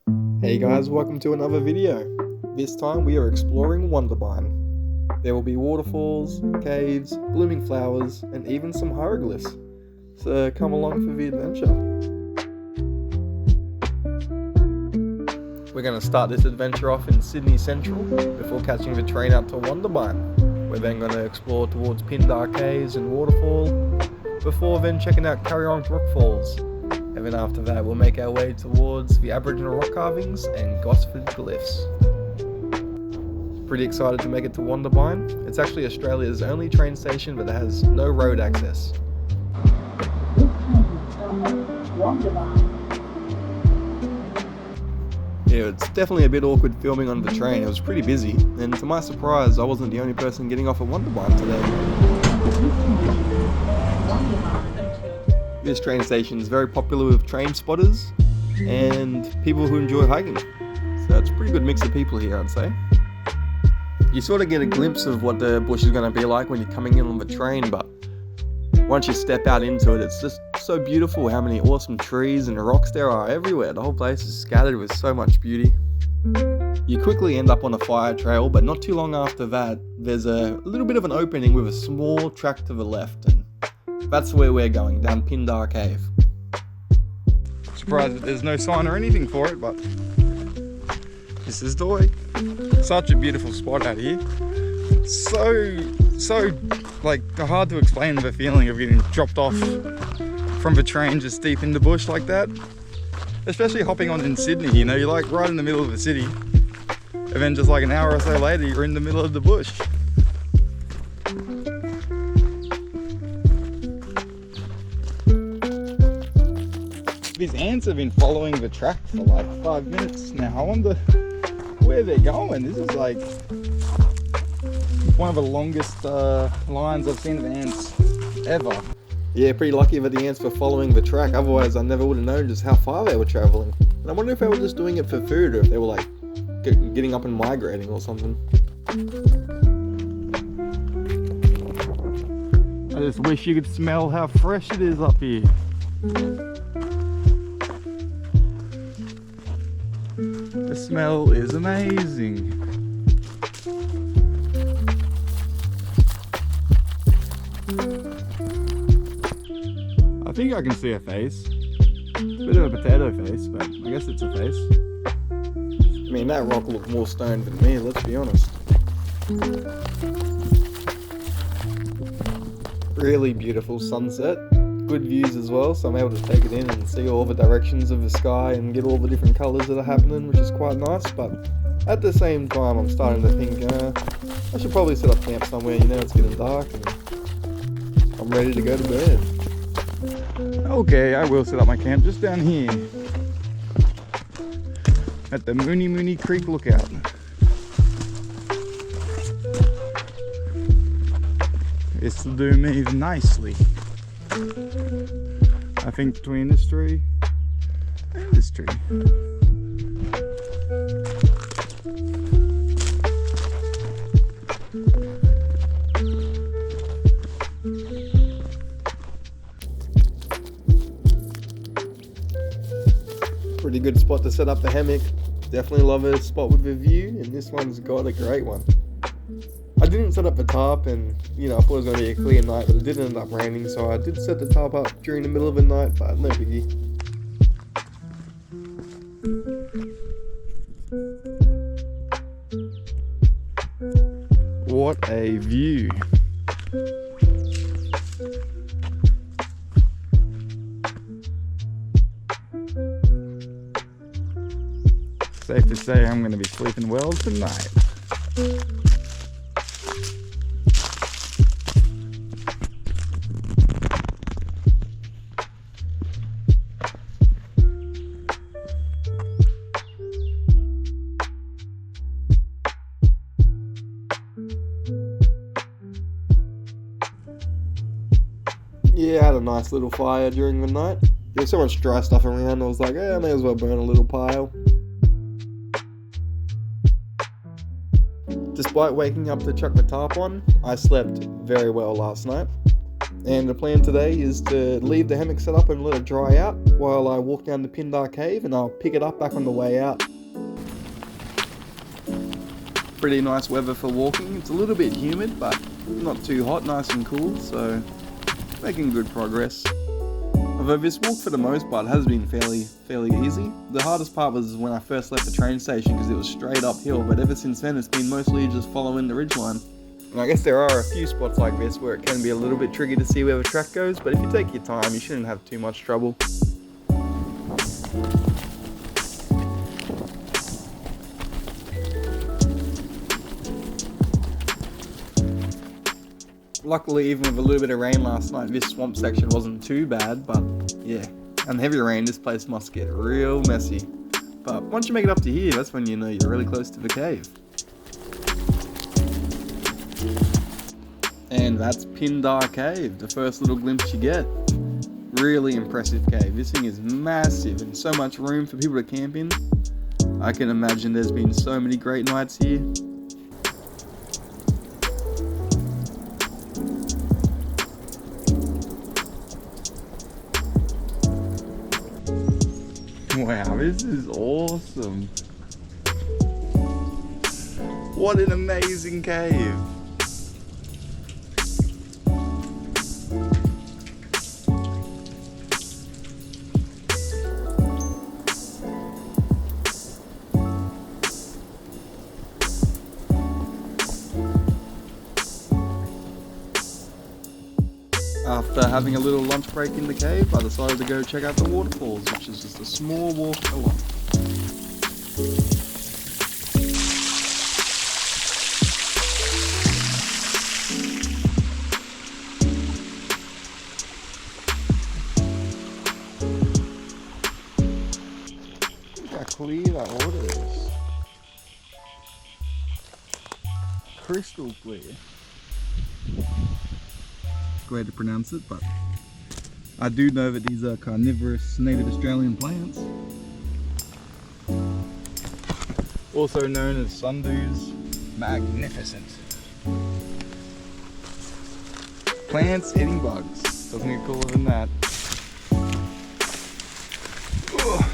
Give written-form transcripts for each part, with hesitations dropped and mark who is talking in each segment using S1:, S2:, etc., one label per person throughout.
S1: Hey guys, welcome to another video. This time we are exploring Wondabyne. There will be waterfalls, caves, blooming flowers, and even some hieroglyphs. So come along for the adventure. We're going to start this adventure off in Sydney Central before catching the train out to Wondabyne. We're then going to explore towards Pindar Caves and Waterfall, before then checking out Kariong Falls. And then after that we'll make our way towards the Aboriginal rock carvings and Gosford Glyphs. Pretty excited to make it to Wondabyne. It's actually Australia's only train station that has no road access. Yeah, it's definitely a bit awkward filming on the train. It was pretty busy, and to my surprise I wasn't the only person getting off at Wondabyne today. This train station is very popular with train spotters and people who enjoy hiking. So it's a pretty good mix of people here, I'd say. You sort of get a glimpse of what the bush is going to be like when you're coming in on the train, but once you step out into it, it's just so beautiful how many awesome trees and rocks there are everywhere. The whole place is scattered with so much beauty. You quickly end up on a fire trail, but not too long after that, there's a little bit of an opening with a small track to the left, and that's where we're going, down Pindar Cave. Surprised that there's no sign or anything for it, but this is the way. Such a beautiful spot out here. So like hard to explain the feeling of getting dropped off from the train just deep in the bush like that. Especially hopping on in Sydney, you know, you're like right in the middle of the city, and then just like an hour or so later you're in the middle of the bush. These ants have been following the track for like 5 minutes now. I wonder where they're going. This is like one of the longest lines I've seen of ants ever. Yeah, pretty lucky that the ants were following the track, otherwise I never would have known just how far they were travelling. And I wonder if they were just doing it for food, or if they were like getting up and migrating or something. I just wish you could smell how fresh it is up here. The smell is amazing. I think I can see a face. It's a bit of a potato face, but I guess it's a face. I mean, that rock looked more stoned than me, let's be honest. Really beautiful sunset. Good views as well, so I'm able to take it in and see all the directions of the sky and get all the different colours that are happening, which is quite nice. But at the same time I'm starting to think I should probably set up camp somewhere. You know, it's getting dark and I'm ready to go to bed. Okay, I will set up my camp just down here at the Mooney Creek lookout. This will do me nicely. I think between this tree and this tree. Pretty good spot to set up the hammock. Definitely love a spot with a view, and this one's got a great one. I didn't set up the tarp, and you know, I thought it was going to be a clear night, but it did end up raining, so I did set the tarp up during the middle of the night, but no biggie. What a view. Safe to say I'm going to be sleeping well tonight. Yeah, I had a nice little fire during the night. There was so much dry stuff around, I was like, I may as well burn a little pile. Despite waking up to chuck the tarp on, I slept very well last night. And the plan today is to leave the hammock set up and let it dry out while I walk down the Pindar Cave, and I'll pick it up back on the way out. Pretty nice weather for walking. It's a little bit humid, but not too hot, nice and cool, so making good progress. Although this walk for the most part has been fairly easy. The hardest part was when I first left the train station because it was straight uphill, but ever since then it's been mostly just following the ridgeline. And I guess there are a few spots like this where it can be a little bit tricky to see where the track goes, but if you take your time you shouldn't have too much trouble. Luckily, even with a little bit of rain last night, this swamp section wasn't too bad, but yeah, and heavy rain, this place must get real messy. But once you make it up to here, that's when you know you're really close to the cave. And that's Pindar Cave, the first little glimpse you get. Really impressive cave. This thing is massive and so much room for people to camp in. I can imagine there's been so many great nights here. Wow, this is awesome. What an amazing cave. After having a little lunch break in the cave, I decided to go check out the waterfalls, which is just a small walk along. Look how clear that water is. Crystal clear. Way to pronounce it, but I do know that these are carnivorous native Australian plants, also known as sundews. Magnificent plants eating bugs. Doesn't get cooler than that. Ugh.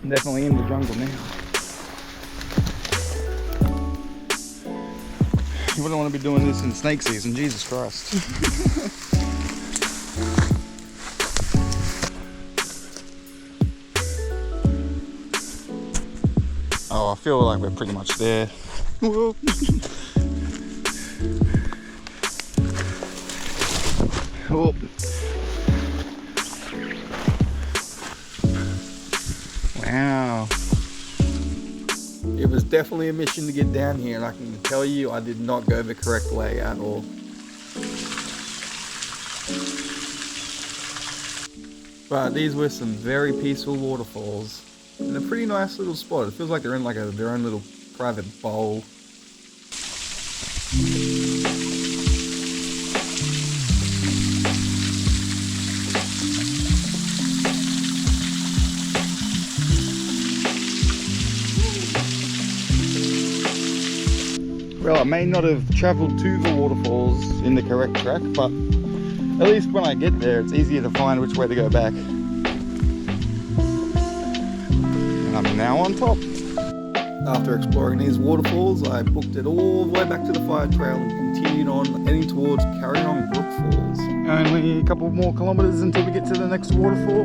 S1: I'm definitely in the jungle now. You wouldn't want to be doing this in snake season, Jesus Christ. Oh, I feel like we're pretty much there. Whoa. Oh. Wow. It was definitely a mission to get down here, and I can tell you I did not go the correct way at all. But these were some very peaceful waterfalls, and a pretty nice little spot. It feels like they're in like their own little private bowl. Well, I may not have travelled to the waterfalls in the correct track, but at least when I get there, it's easier to find which way to go back. And I'm now on top. After exploring these waterfalls, I booked it all the way back to the fire trail and continued on heading towards Kariong Falls. Only a couple more kilometres until we get to the next waterfall,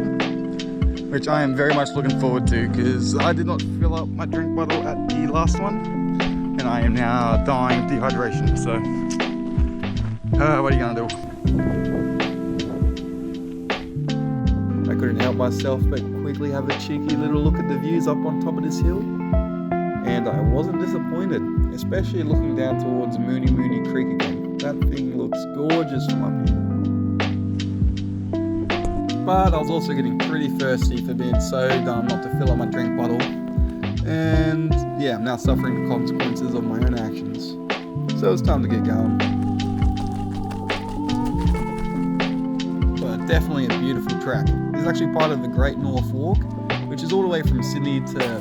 S1: which I am very much looking forward to because I did not fill up my drink bottle at the last one. And I am now dying of dehydration, so what are you gonna do? I couldn't help myself but quickly have a cheeky little look at the views up on top of this hill, and I wasn't disappointed, especially looking down towards Mooney Creek again. That thing looks gorgeous from up here. But I was also getting pretty thirsty for being so dumb not to fill up my drink bottle. And yeah, I'm now suffering the consequences of my own actions. So it's time to get going. But definitely a beautiful track. It's actually part of the Great North Walk, which is all the way from Sydney to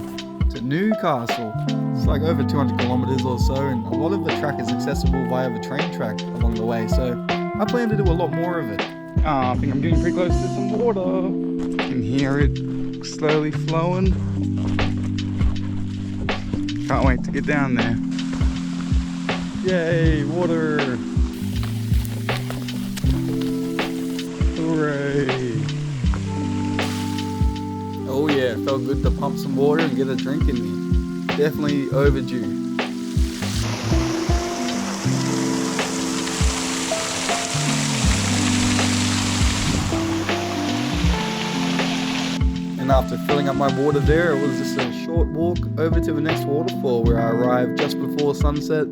S1: Newcastle. It's like over 200 kilometres or so, and a lot of the track is accessible via the train track along the way. So I plan to do a lot more of it.
S2: I think I'm getting pretty close to some water. You can hear it slowly flowing. Can't wait to get down there. Yay, water! Hooray!
S1: Oh yeah, it felt good to pump some water and get a drink in me. Definitely overdue. And after filling up my water there, it was just a short walk over to the next waterfall where I arrived just before sunset.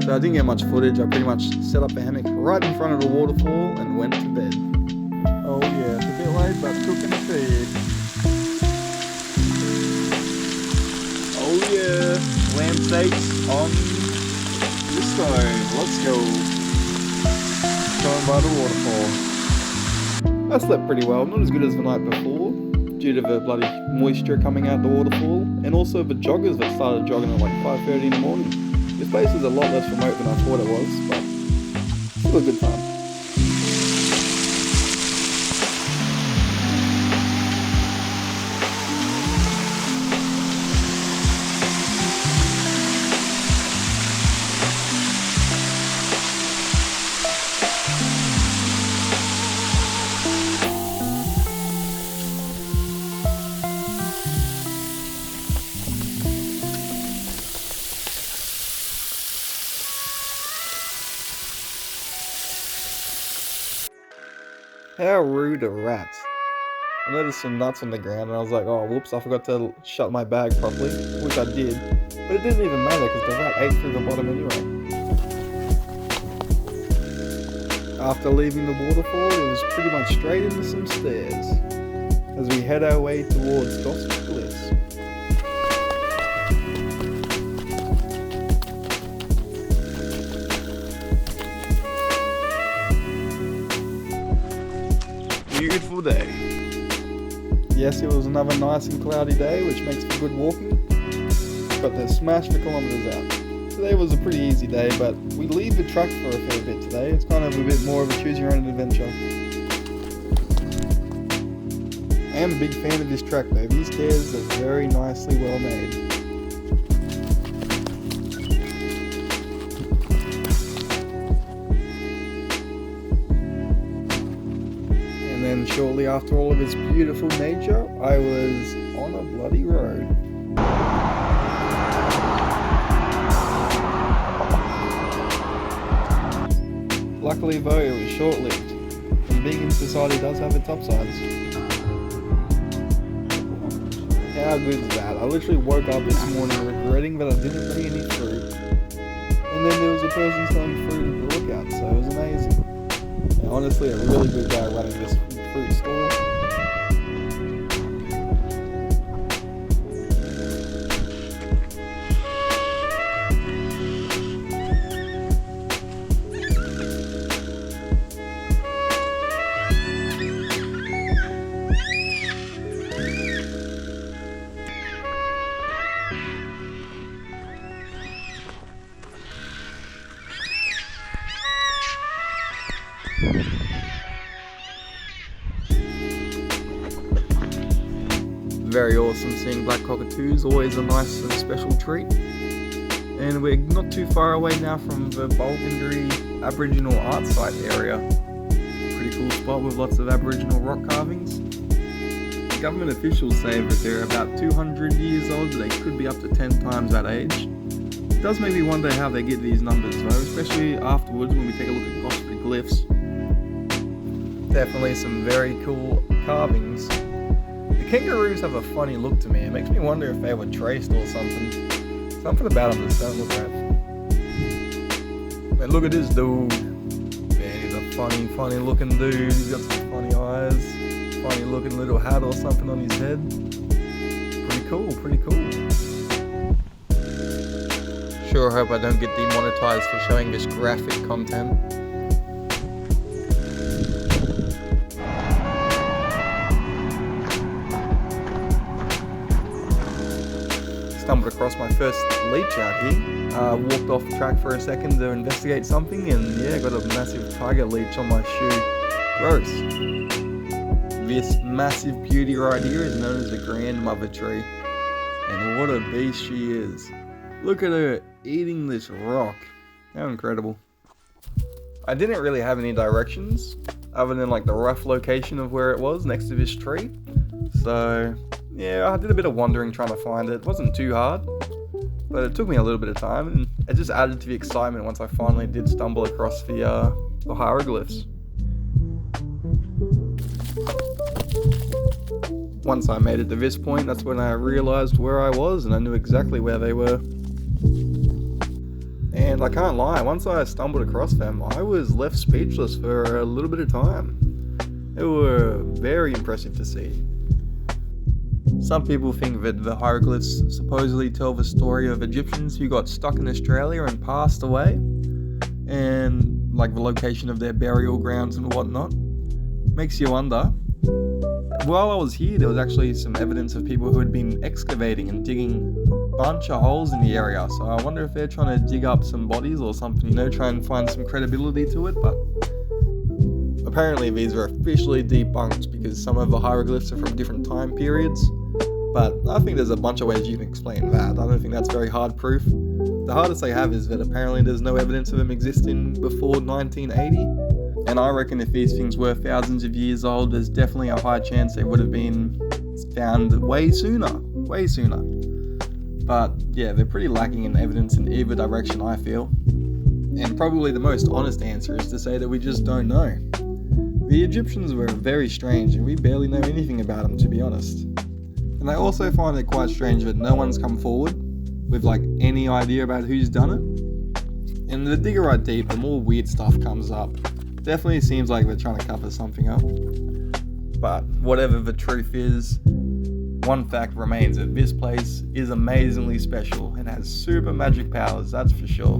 S1: So I didn't get much footage. I pretty much set up a hammock right in front of the waterfall and went to bed.
S2: Oh yeah, it's a bit late, but cooking the feed.
S1: Oh yeah, lamb steaks on the stove. Let's go.
S2: Going by the waterfall.
S1: I slept pretty well, not as good as the night before, due to the bloody moisture coming out the waterfall, and also the joggers that started jogging at like 5:30 in the morning. This place is a lot less remote than I thought it was, but still a good time. How rude are rats? I noticed some nuts on the ground and I was like, oh whoops, I forgot to shut my bag properly, which I did. But it didn't even matter because the rat ate through the bottom anyway. After leaving the waterfall, it was pretty much straight into some stairs as we head our way towards Gosford Glyphs.
S2: Beautiful day.
S1: Yes, it was another nice and cloudy day, which makes for good walking. Got to smash the kilometers out. Today was a pretty easy day, but we leave the truck for a fair bit today. It's kind of a bit more of a choose your own adventure. I am a big fan of this track though. These stairs are very nicely well made. And then shortly after all of this beautiful nature, I was on a bloody road. Luckily though, it was short-lived, and being in society does have its upsides. How good is that? I literally woke up this morning regretting that I didn't bring any fruit. And then there was a person selling fruit at the lookout, so it was amazing. And honestly, a really good guy running this fruit store. Very awesome seeing black cockatoos, always a nice and special treat. And we're not too far away now from the Bulgandry Aboriginal art site area. Pretty cool spot with lots of Aboriginal rock carvings. Government officials say that they're about 200 years old, but they could be up to 10 times that age. It does make me wonder how they get these numbers though, especially afterwards when we take a look at Gosford Glyphs. Definitely some very cool carvings. The kangaroos have a funny look to me. It makes me wonder if they were traced or something. Something about them just don't look right. Man, look at this dude. Man, he's a funny looking dude. He's got some funny eyes. Funny looking little hat or something on his head. Pretty cool, pretty cool. Sure hope I don't get demonetized for showing this graphic content. stumbled across my first leech out here. Walked off the track for a second to investigate something, and yeah, got a massive tiger leech on my shoe. Gross. This massive beauty right here is known as the grandmother tree. And what a beast she is. Look at her eating this rock. How incredible. I didn't really have any directions other than like the rough location of where it was next to this tree. So yeah, I did a bit of wandering trying to find it. It wasn't too hard, but it took me a little bit of time, and it just added to the excitement once I finally did stumble across the hieroglyphs. Once I made it to this point, that's when I realised where I was, and I knew exactly where they were. And I can't lie, once I stumbled across them, I was left speechless for a little bit of time. They were very impressive to see. Some people think that the hieroglyphs supposedly tell the story of Egyptians who got stuck in Australia and passed away, and like the location of their burial grounds and whatnot. Makes you wonder. While I was here, there was actually some evidence of people who had been excavating and digging a bunch of holes in the area, so I wonder if they're trying to dig up some bodies or something, you know, try and find some credibility to it. But apparently these are officially debunked because some of the hieroglyphs are from different time periods, but I think there's a bunch of ways you can explain that. I don't think that's very hard proof. The hardest they have is that apparently there's no evidence of them existing before 1980. And I reckon if these things were thousands of years old, there's definitely a high chance they would have been found way sooner. But yeah, they're pretty lacking in evidence in either direction, I feel. And probably the most honest answer is to say that we just don't know. The Egyptians were very strange, and we barely know anything about them, to be honest. And I also find it quite strange that no one's come forward with like any idea about who's done it. And the digger I deep, the more weird stuff comes up. Definitely seems like they're trying to cover something up. But whatever the truth is, one fact remains that this place is amazingly special and has super magic powers, that's for sure.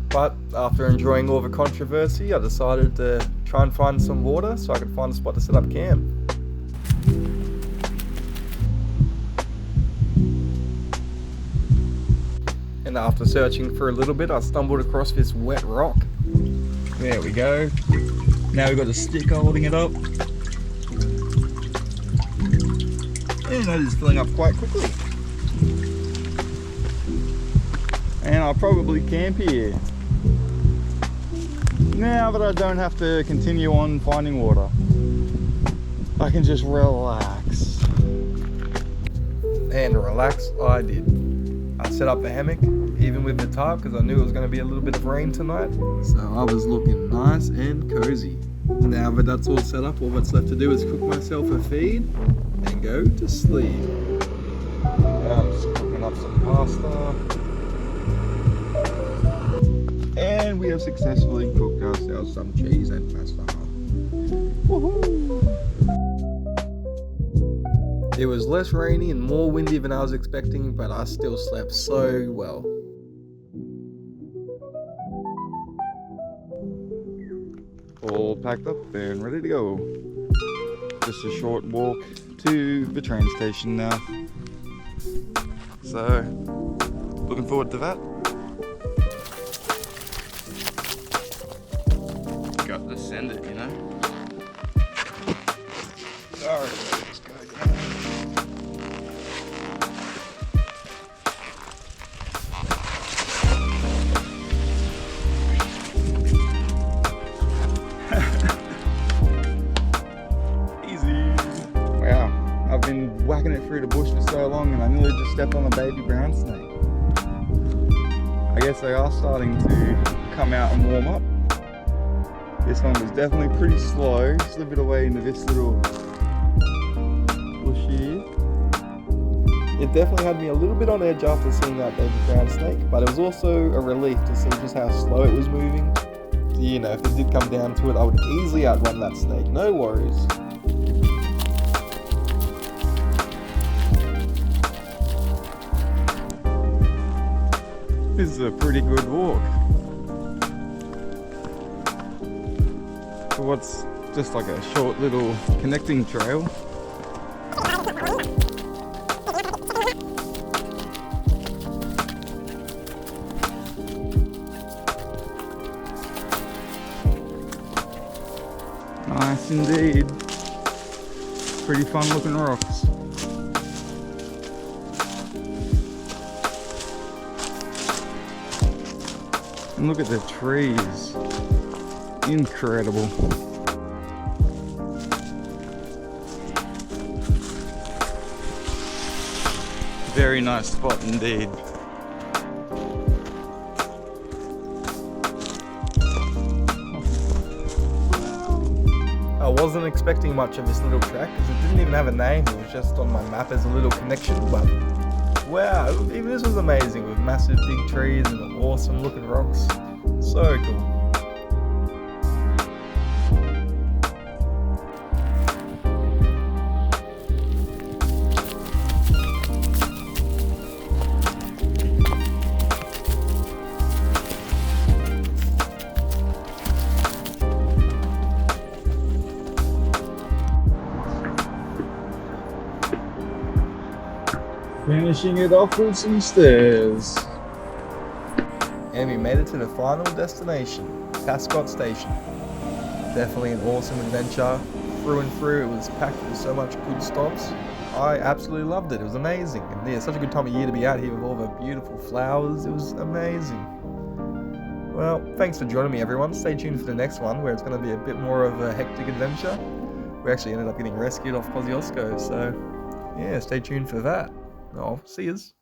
S1: But after enjoying all the controversy, I decided to try and find some water so I could find a spot to set up camp. And after searching for a little bit, I stumbled across this wet rock. There we go. Now we've got a stick holding it up. And that is filling up quite quickly. And I'll probably camp here. Now that I don't have to continue on finding water, I can just relax. And relax I did. I set up the hammock, even with the tarp, because I knew it was going to be a little bit of rain tonight. So I was looking nice and cozy. Now that that's all set up, all that's left to do is cook myself a feed and go to sleep. Now I'm just cooking up some pasta. And we have successfully cooked ourselves some cheese and pasta. Woohoo! It was less rainy and more windy than I was expecting, but I still slept so well. All packed up and ready to go. Just a short walk to the train station now. So, looking forward to that. Got to send it, you know. Alright, let's go. Whacking it through the bush for so long, and I nearly just stepped on a baby brown snake. I guess they are starting to come out and warm up. This one was definitely pretty slow, slithered away into this little bush here. It definitely had me a little bit on edge after seeing that baby brown snake, but it was also a relief to see just how slow it was moving. You know, if it did come down to it, I would easily outrun that snake, no worries. This is a pretty good walk for what's just like a short little connecting trail.
S2: indeed. Pretty fun looking rocks. And look at the trees. Incredible. Very nice spot indeed.
S1: I wasn't expecting much of this little track because it didn't even have a name. It was just on my map as a little connection. But wow, even this was amazing with massive big trees and awesome looking rocks. So cool.
S2: Finishing it off with some stairs.
S1: And we made it to the final destination, Tascott Station. Definitely an awesome adventure. Through and through, it was packed with so much good stops. I absolutely loved it. It was amazing. And yeah, such a good time of year to be out here with all the beautiful flowers. It was amazing. Well, thanks for joining me, everyone. Stay tuned for the next one, where it's going to be a bit more of a hectic adventure. We actually ended up getting rescued off Kosciuszko, so yeah, stay tuned for that. I'll see yous.